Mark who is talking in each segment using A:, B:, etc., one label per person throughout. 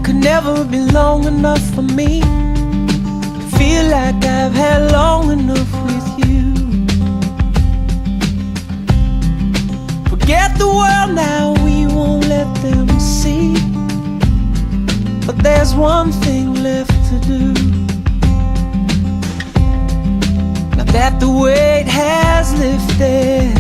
A: could never be long enough for me. Feel like I've had long enough with you. Forget the world now, we won't let them see. But there's one thing left to do. Now that the weight has lifted,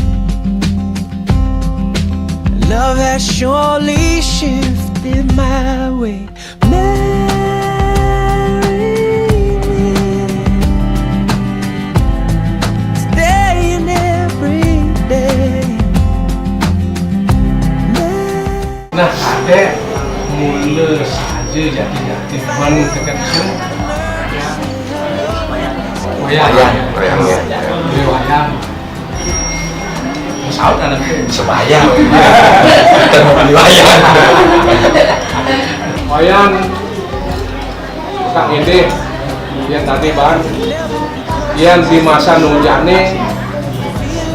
A: love has surely shifted my way. Marry me, staying every day.
B: Nah, adek mula saja jadinya Tiffan kekasih. Wayang. Saud anak
C: Sebayang. Kita mau beli wayang.
B: wayang kak ini yang tadi ban yang di masa nunjane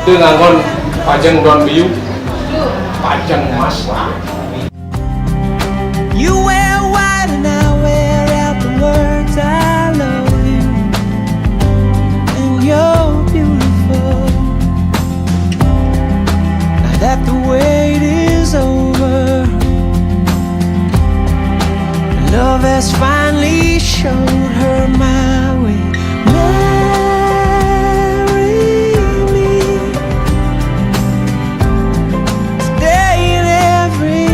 B: itu ngangon pajang don biu pajang emas.
A: You wear white and I wear out the words I love you, and you're beautiful. Now that the wait is over, love has finally showed her my way. Marry me, staying every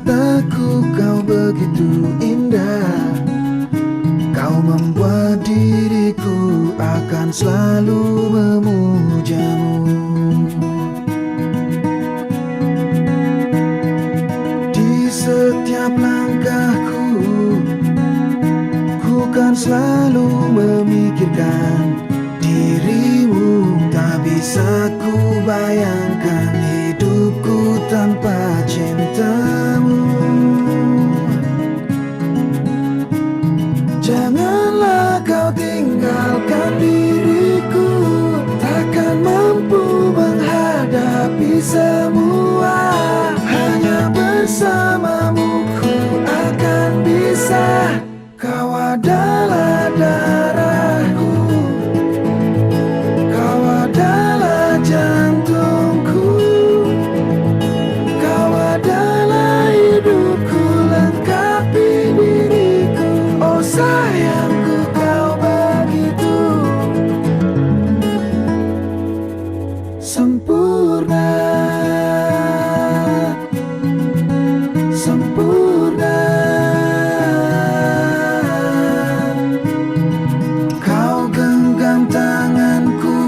A: mataku kau begitu indah. Kau membuat diriku akan selalu memujamu. Di setiap langkahku, ku kan selalu memikirkan dirimu. Tak bisa ku bayangkan hidupku tanpa cintamu. Janganlah kau tinggalkan diriku, takkan mampu menghadapi semua. Hanya bersamamu ku akan bisa. Kau adalah darahku, kau adalah jantungku, kau adalah hidupku, lengkapi diriku. Oh sayangku, kau begitu sempurna, sempurna. Kau genggam tanganku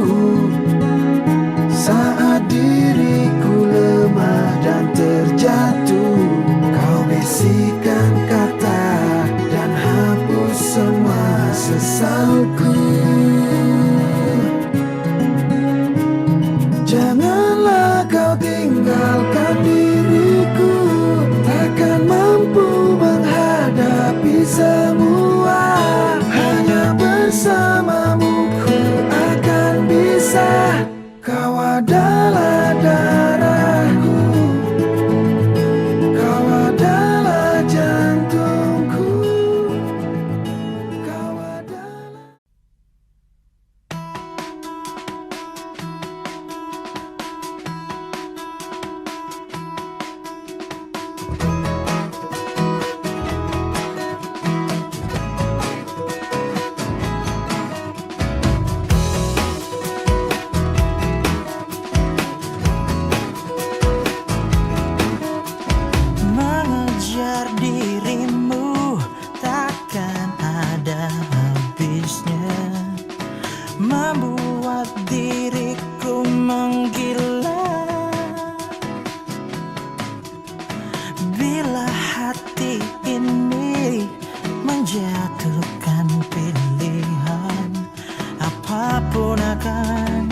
A: saat diriku lemah dan terjatuh. Kau bisikkan kata dan hapus semua sesalku. Janganlah kau tinggalkan diriku, takkan mampu menghadapi semua. Hanya bersamamu ku akan bisa. Kau adalah darahku, kau adalah jantungku, kau adalah. Mengejar dirimu takkan ada habisnya, membuat diriku menggila. Bila hati ini menjatuhkan pilihan, apapun akan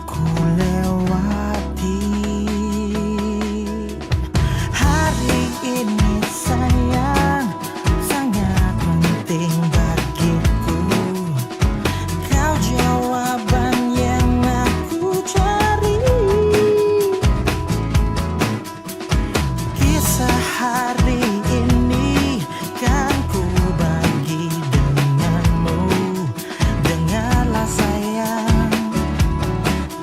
A: ku lewati. Hari ini sayang sangat penting bagiku. Kau jawaban yang aku cari. Kisah hari ini kan ku bagi denganmu. Dengarlah sayang,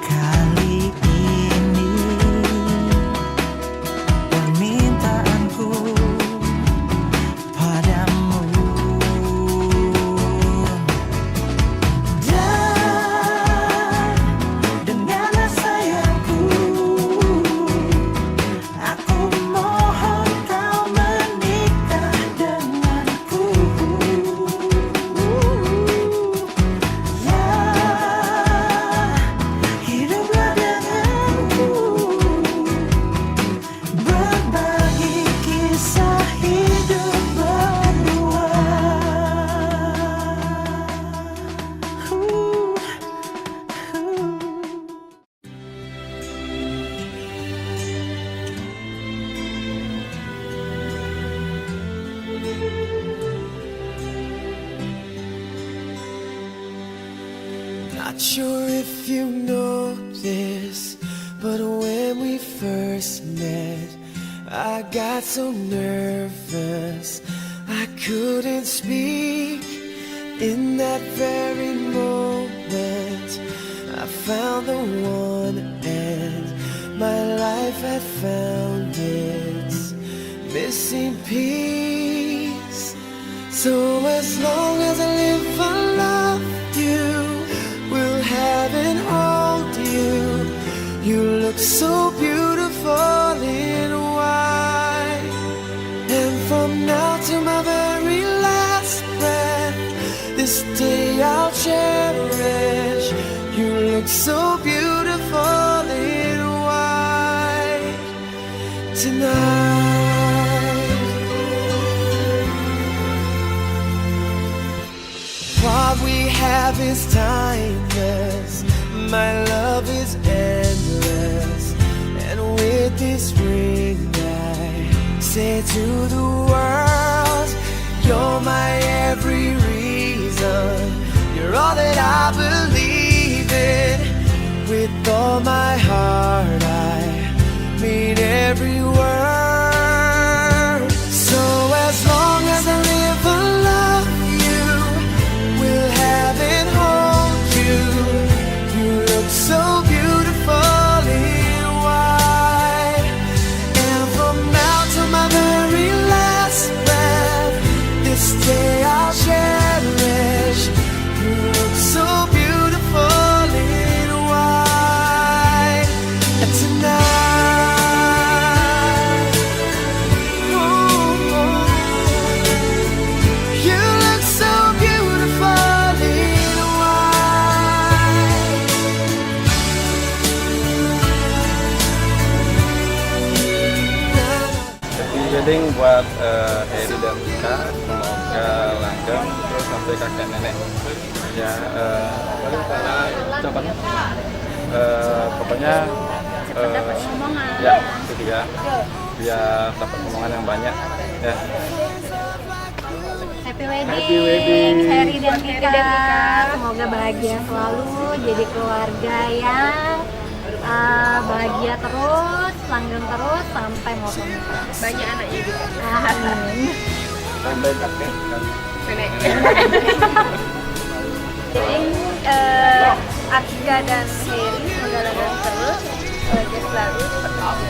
A: kali ini permintaanku padamu. Dan dengarlah sayangku, aku mohon kau menikah denganku. Ya, hiduplah denganku, berbagi kisah hidup berdua. Not sure if you know this, but when we first met, I got so nervous I couldn't speak. In that very moment, I found the one, and my life had found its missing piece. So as long as I live, I love you, will have and hold you. You look so beautiful in white. look so beautiful in white tonight. What we have is timeless. My love is endless. And with this ring I say to the world, you're my every reason. You're all that I believe in. With all my heart I mean every word. So as long as I live I love you, will have and hold you. You look so beautiful in white. And from now to my very last breath, this day I'll cherish. You look so beautiful in white tonight. Ooh, you look so beautiful in white.
C: Happy wedding buat Heri dan Tika, semoga langgeng terus sampai kakek nenek. Ya, ucapannya, pokoknya ya itu dia, biar dapat omongan yang banyak. Ya.
D: Happy wedding,
C: Happy wedding.
D: Heri dan Tika. Semoga bahagia selalu, jadi keluarga yang bahagia terus, langgeng terus sampai mau menikah.
E: Banyak anaknya juga.
D: Amin.
C: Sampai kakek kan.
E: Nenek.
D: Jadi Atika dan Heri semoga langgeng terus, bahagia selalu seperti itu.